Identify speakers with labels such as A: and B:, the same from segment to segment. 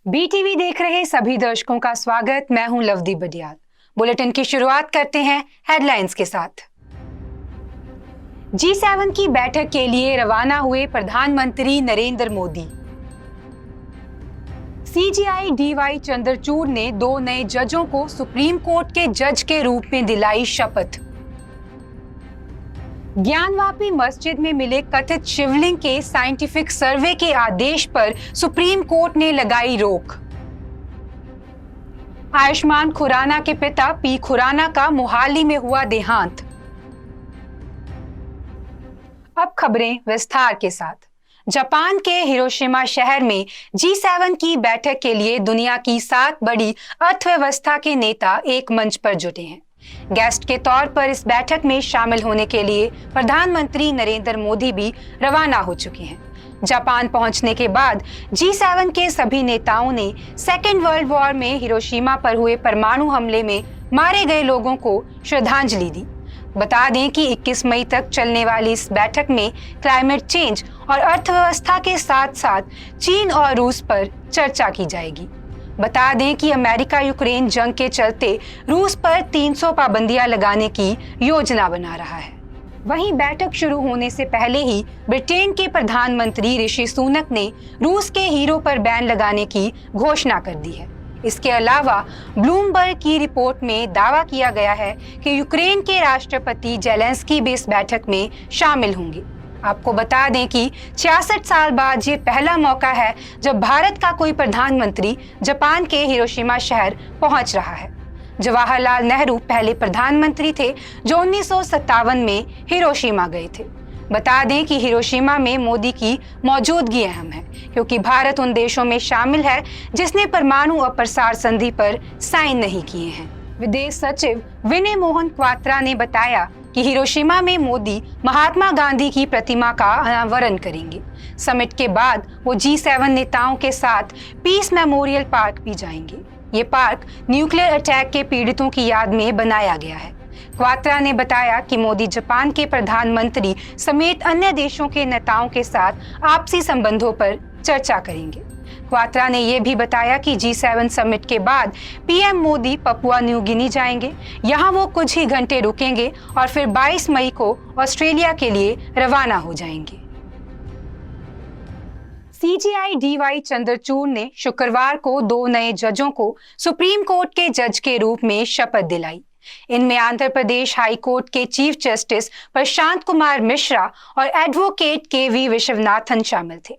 A: BTV देख रहे सभी दर्शकों का स्वागत। मैं हूं लवदीप बडियाल। बुलेटिन की शुरुआत करते हैं हेडलाइंस के साथ। G7 की बैठक के लिए रवाना हुए प्रधानमंत्री नरेंद्र मोदी। सीजेआई डीवाई चंद्रचूड़ ने 2 नए जजों को सुप्रीम कोर्ट के जज के रूप में दिलाई शपथ। ज्ञानवापी मस्जिद में मिले कथित शिवलिंग के साइंटिफिक सर्वे के आदेश पर सुप्रीम कोर्ट ने लगाई रोक। आयुष्मान खुराना के पिता पी खुराना का मोहाली में हुआ देहांत। अब खबरें विस्तार के साथ। जापान के हिरोशिमा शहर में G7 की बैठक के लिए दुनिया की 7 बड़ी अर्थव्यवस्था के नेता एक मंच पर जुटे हैं। गेस्ट के तौर पर इस बैठक में शामिल होने के लिए प्रधानमंत्री नरेंद्र मोदी भी रवाना हो चुके हैं। जापान पहुंचने के बाद G7 के सभी नेताओं ने सेकेंड वर्ल्ड वॉर में हिरोशिमा पर हुए परमाणु हमले में मारे गए लोगों को श्रद्धांजलि दी। बता दें कि 21 मई तक चलने वाली इस बैठक में क्लाइमेट चेंज और अर्थव्यवस्था के साथ साथ चीन और रूस पर चर्चा की जाएगी। बता दें कि अमेरिका यूक्रेन जंग के चलते रूस पर 300 पाबंदियां लगाने की योजना बना रहा है। वहीं बैठक शुरू होने से पहले ही ब्रिटेन के प्रधानमंत्री ऋषि सुनक ने रूस के हीरो पर बैन लगाने की घोषणा कर दी है। इसके अलावा ब्लूमबर्ग की रिपोर्ट में दावा किया गया है कि यूक्रेन के राष्ट्रपति जेलेंस्की भी इस बैठक में शामिल होंगे। आपको बता दें कि 66 साल बाद ये पहला मौका है जब भारत का कोई प्रधानमंत्री जापान के हिरोशिमा शहर पहुंच रहा है। जवाहरलाल नेहरू पहले प्रधानमंत्री थे जो 1957 में हिरोशिमा गए थे। बता दें कि हिरोशिमा में मोदी की मौजूदगी अहम है क्योंकि भारत उन देशों में शामिल है जिसने परमाणु अप्रसार संधि पर साइन नहीं किए हैं। विदेश सचिव विनय मोहन क्वात्रा ने बताया कि हिरोशिमा में मोदी महात्मा गांधी की प्रतिमा का अनावरण करेंगे। समिट के बाद वो G7 नेताओं के साथ पीस मेमोरियल पार्क भी जाएंगे। ये पार्क न्यूक्लियर अटैक के पीड़ितों की याद में बनाया गया है। क्वात्रा ने बताया कि मोदी जापान के प्रधानमंत्री समेत अन्य देशों के नेताओं के साथ आपसी संबंधों पर चर्चा करेंगे। क्वात्रा ने यह भी बताया कि G7 समिट के बाद PM Modi Papua New Guinea जाएंगे। यहां वो कुछ ही घंटे रुकेंगे और फिर 22 मई को ऑस्ट्रेलिया के लिए रवाना हो जाएंगे। सीजेआई डीवाई चंद्रचूड़ ने शुक्रवार को 2 नए जजों को सुप्रीम कोर्ट के जज के रूप में शपथ दिलाई। इनमें आंध्र प्रदेश हाई कोर्ट के चीफ जस्टिस प्रशांत कुमार मिश्रा और एडवोकेट केवी विश्वनाथन शामिल थे।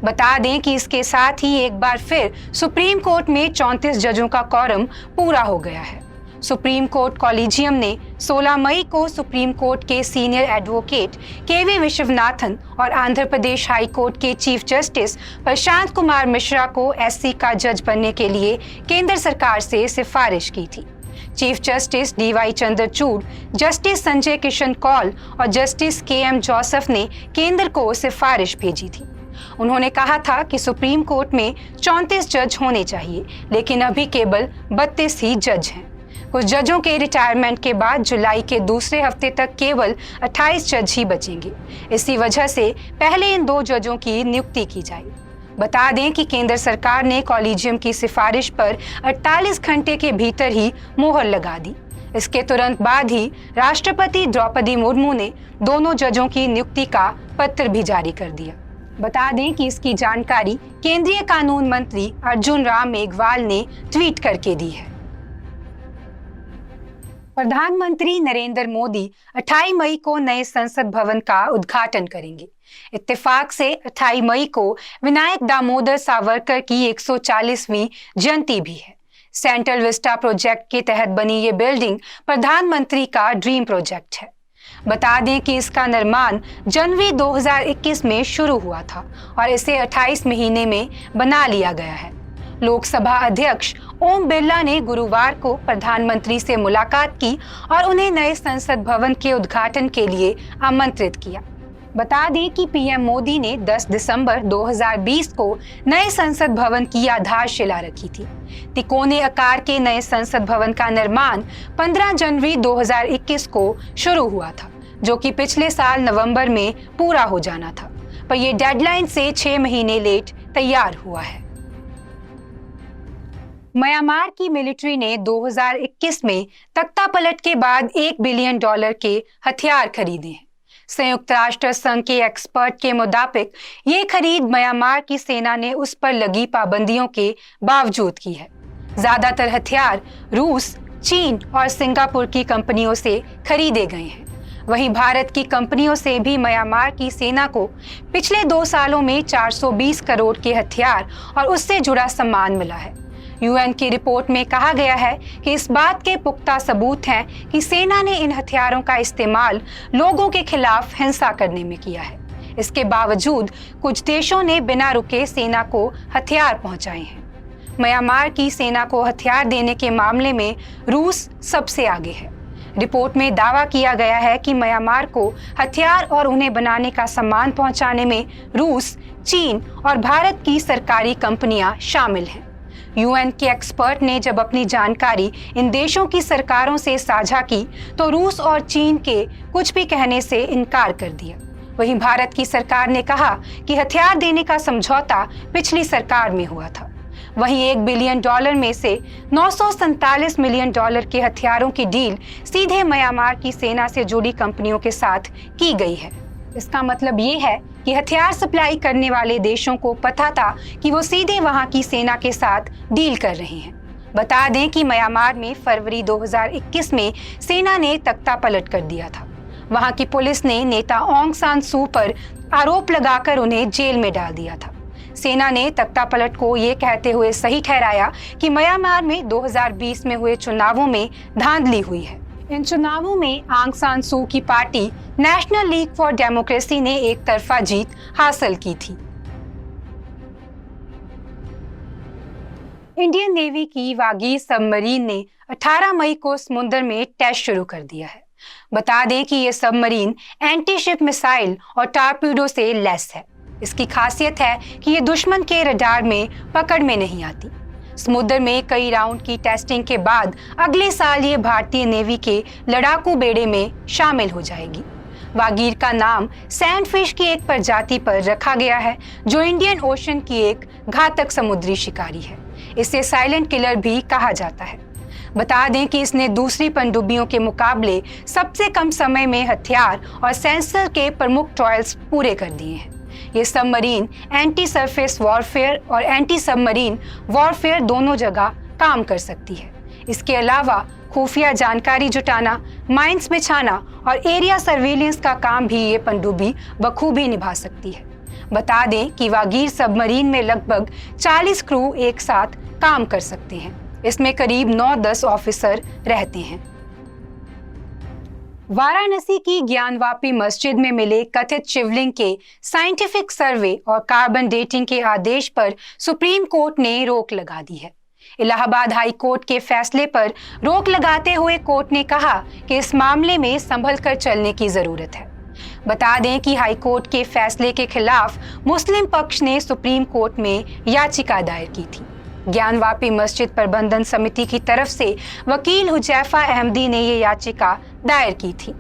A: बता दें कि इसके साथ ही एक बार फिर सुप्रीम कोर्ट में 34 जजों का क्वारम पूरा हो गया है। सुप्रीम कोर्ट कॉलेजियम ने 16 मई को सुप्रीम कोर्ट के सीनियर एडवोकेट केवी विश्वनाथन और आंध्र प्रदेश हाई कोर्ट के चीफ जस्टिस प्रशांत कुमार मिश्रा को एससी का जज बनने के लिए केंद्र सरकार से सिफारिश की थी। Chief justice D Y Chandrachud, justice Sanjay Kishan Kaul और जस्टिस केएम जोसेफ ने केंद्र को सिफारिश भेजी थी। उन्होंने कहा था कि सुप्रीम कोर्ट में 34 जज होने चाहिए, लेकिन अभी केवल 32 ही जज हैं। कुछ जजों के रिटायरमेंट के बाद जुलाई के दूसरे हफ्ते तक केवल 28 जज ही बचेंगे। इसी वजह से पहले इन 2 जजों की नियुक्ति की जाए। बता दें कि केंद्र सरकार ने कॉलेजियम की सिफारिश पर 48 घंटे के भीतर ही मोहर लगा दी। इसके तुरंत बाद ही राष्ट्रपति द्रौपदी मुर्मू ने दोनों जजों की नियुक्ति का पत्र भी जारी कर दिया। बता दें कि इसकी जानकारी केंद्रीय कानून मंत्री अर्जुन राम मेघवाल ने ट्वीट करके दी है। प्रधानमंत्री नरेंद्र मोदी 28 मई को नए संसद भवन का उद्घाटन करेंगे। इत्तेफाक से 28 मई को विनायक दामोदर सावरकर की 140वीं जयंती भी है। सेंट्रल विस्टा प्रोजेक्ट के तहत बनी ये बिल्डिंग प्रधानमंत्री का ड्रीम प्रोजेक्ट है। बता दें कि इसका निर्माण जनवरी 2021 में शुरू हुआ था और इसे 28 महीने में बना लिया गया है। लोकसभा अध्यक्ष ओम बिरला ने गुरुवार को प्रधानमंत्री से मुलाकात की और उन्हें नए संसद भवन के उद्घाटन के लिए आमंत्रित किया। बता दें कि पीएम मोदी ने 10 दिसंबर 2020 को नए संसद भवन की आधारशिला रखी थी। तिकोने आकार के नए संसद भवन का निर्माण 15 जनवरी 2021 को शुरू हुआ था, जो कि पिछले साल नवंबर में पूरा हो जाना था, पर यह डेडलाइन से 6 महीने लेट तैयार हुआ है। म्यांमार की मिलिट्री ने 2021 में तख्तापलट के बाद $1 बिलियन के हथियार खरीदे हैं। संयुक्त राष्ट्र संघ के एक्सपर्ट के मुताबिक ये खरीद म्यांमार की सेना ने उस पर लगी पाबंदियों के बावजूद की है। ज्यादातर हथियार रूस, चीन और सिंगापुर की कंपनियों से खरीदे गए हैं। वहीं भारत की कंपनियों से भी म्यांमार की सेना को पिछले 2 सालों में 420 करोड़ के हथियार और उससे जुड़ा सामान मिला है। यूएन की रिपोर्ट में कहा गया है कि इस बात के पुख्ता सबूत हैं कि सेना ने इन हथियारों का इस्तेमाल लोगों के खिलाफ हिंसा करने में किया है। इसके बावजूद कुछ देशों ने बिना रुके सेना को हथियार पहुंचाए हैं। म्यांमार की सेना को हथियार देने के मामले में रूस सबसे आगे है। रिपोर्ट में दावा किया गया है कि म्यांमार को हथियार और उन्हें बनाने का सामान पहुंचाने में रूस, चीन और भारत की सरकारी कंपनियां शामिल हैं। यूएन के एक्सपर्ट ने जब अपनी जानकारी इन देशों की सरकारों से साझा की तो रूस और चीन के कुछ भी कहने से इनकार कर दिया। वहीं भारत की सरकार ने कहा कि हथियार देने का समझौता पिछली सरकार में हुआ था। वहीं $1 बिलियन में से $947 मिलियन के हथियारों की डील सीधे म्यांमार की सेना से जुड़ी कंपनियों के साथ की गई है। इसका मतलब ये है कि हथियार सप्लाई करने वाले देशों को पता था कि वो सीधे वहां की सेना के साथ डील कर रहे हैं। बता दें कि म्यांमार में फरवरी 2021 में सेना ने तख्तापलट कर दिया था। वहां की पुलिस ने नेता ऑंग सान सू पर आरोप लगाकर उन्हें जेल में डाल दिया था। सेना ने तख्तापलट को ये कहते हुए सही ठहराया कि म्यांमार में 2020 में हुए चुनावों में धांधली हुई है। इन चुनावों में आंग सान सू की party national league for democracy ने एक तरफा जीत हासिल की थी। इंडियन नेवी की वागीर सबमरीन ने 18 मई को समुद्र में टेस्ट शुरू कर दिया है। बता दें कि यह सबमरीन एंटी शिप मिसाइल और टारपीडो से लैस है। इसकी खासियत है कि ये दुश्मन के रडार में पकड़ में नहीं आती। समुद्र में कई राउंड की टेस्टिंग के बाद अगले साल ये भारतीय नेवी के लड़ाकू बेड़े में शामिल हो जाएगी। वागीर का नाम सैंडफिश की एक प्रजाति पर रखा गया है, जो इंडियन ओशन की एक घातक समुद्री शिकारी है। इसे साइलेंट किलर भी कहा जाता है। बता दें कि इसने दूसरी पनडुब्बियों के मुकाबले सबसे कम समय में हथियार और सेंसर के प्रमुख ट्रायल्स पूरे कर दिए हैं। ये सबमरीन एंटी सरफेस वॉरफेयर और एंटी सबमरीन वॉरफेयर दोनों जगह काम कर सकती है। इसके अलावा खुफिया जानकारी जुटाना, माइंस बिछाना और एरिया सर्विलेंस का काम भी ये पनडुब्बी बखूबी निभा सकती है। बता दें कि वागीर सबमरीन में लगभग 40 क्रू एक साथ काम कर सकते हैं। इसमें करीब 9-10 ऑफिसर रहते हैं। वाराणसी की ज्ञानवापी मस्जिद में मिले कथित शिवलिंग के साइंटिफिक सर्वे और कार्बन डेटिंग के आदेश पर सुप्रीम कोर्ट ने रोक लगा दी है। इलाहाबाद हाई कोर्ट के फैसले पर रोक लगाते हुए कोर्ट ने कहा कि इस मामले में संभल कर चलने की जरूरत है। बता दें कि हाई कोर्ट के फैसले के खिलाफ मुस्लिम पक्ष ने सुप्रीम कोर्ट में याचिका दायर की थी। ज्ञानवापी मस्जिद प्रबंधन समिति की तरफ से वकील हुजैफा अहमदी ने ये याचिका दायर की थी।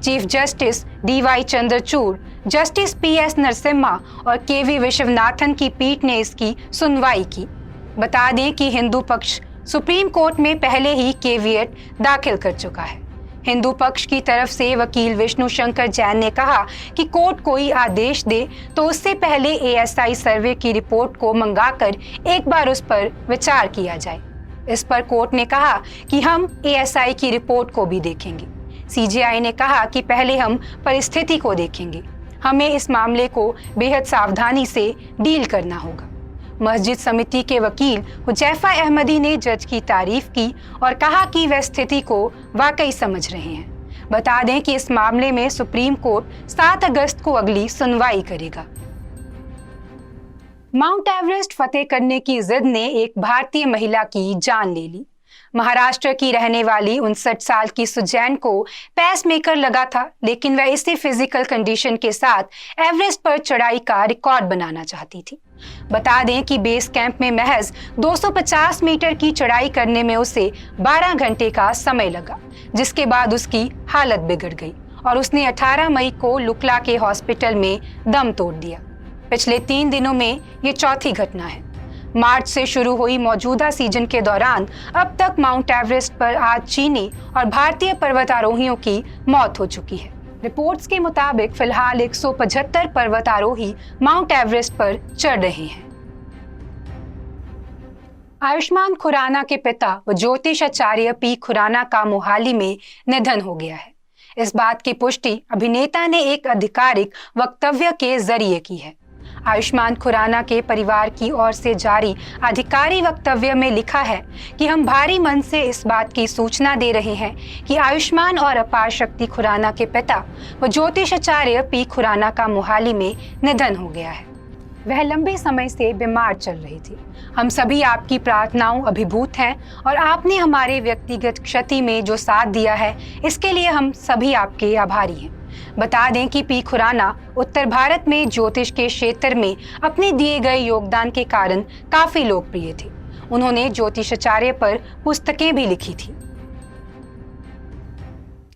A: Chief justice DY Chandrachud, justice PS Narasimha और KV विश्वनाथन की पीठ ने इसकी सुनवाई की। बता दें कि हिंदू पक्ष सुप्रीम कोर्ट में पहले ही केविएट दाखिल कर चुका है। हिंदू पक्ष की तरफ से वकील विष्णु शंकर जैन ने कहा कि कोर्ट कोई आदेश दे तो उससे पहले ASI सर्वे की रिपोर्ट को मंगाकर एक बार उस पर विचार किया जाए। इस पर कोर्ट ने कहा कि हम ASI की रिपोर्ट को भी देखेंगे। CJI ने कहा कि पहले हम परिस्थिति को देखेंगे, हमें इस मामले को बेहद सावधानी से डील करना होगा। मस्जिद समिति के वकील हुजैफा अहमदी ने जज की तारीफ की और कहा कि वह स्थिति को वाकई समझ रहे हैं। बता दें कि इस मामले में सुप्रीम कोर्ट 7 अगस्त को अगली सुनवाई करेगा। माउंट एवरेस्ट फतेह करने की जिद ने एक भारतीय महिला की जान ले ली। महाराष्ट्र की रहने वाली 59 साल की सुजैन को पेसमेकर लगा था, लेकिन वह इसी फिजिकल कंडीशन के साथ एवरेस्ट पर चढ़ाई का रिकॉर्ड बनाना चाहती थी। बता दें कि बेस कैंप में महज 250 मीटर की चढ़ाई करने में उसे 12 घंटे का समय लगा, जिसके बाद उसकी हालत बिगड़ गई और उसने 18 मई को लुकला के हॉस्पिटल में दम तोड़ दिया। पिछले 3 दिनों में ये चौथी घटना है। मार्च से शुरू हुई मौजूदा सीजन के दौरान अब तक माउंट एवरेस्ट पर 8 चीनी और भारतीय पर्वतारोहियों की मौत हो चुकी है। रिपोर्ट्स के मुताबिक फिलहाल 175 पर्वतारोही माउंट एवरेस्ट पर चढ़ रहे हैं। आयुष्मान खुराना के पिता व ज्योतिष आचार्य पी खुराना का मोहाली में निधन हो गया है। इस बात की पुष्टि अभिनेता ने एक आधिकारिक वक्तव्य के जरिए की है। आयुष्मान खुराना के परिवार की ओर से जारी आधिकारिक वक्तव्य में लिखा है कि हम भारी मन से इस बात की सूचना दे रहे हैं कि आयुष्मान और अपार शक्ति खुराना के पिता व ज्योतिषाचार्य पी खुराना का मोहाली में निधन हो गया है। वह लंबे समय से बीमार चल रही थी। हम सभी आपकी प्रार्थनाओं अभिभूत हैं और आपने हमारे व्यक्तिगत क्षति में जो साथ दिया है, इसके लिए हम सभी आपके आभारी हैं। बता दें कि पी खुराना उत्तर भारत में ज्योतिष के क्षेत्र में अपने दिए गए योगदान के कारण काफी लोकप्रिय थे। उन्होंने ज्योतिषाचार्य पर पुस्तकें भी लिखी थी।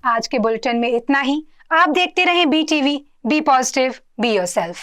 A: आज के बुलेटिन में इतना ही। आप देखते रहें BTV, be positive, be yourself.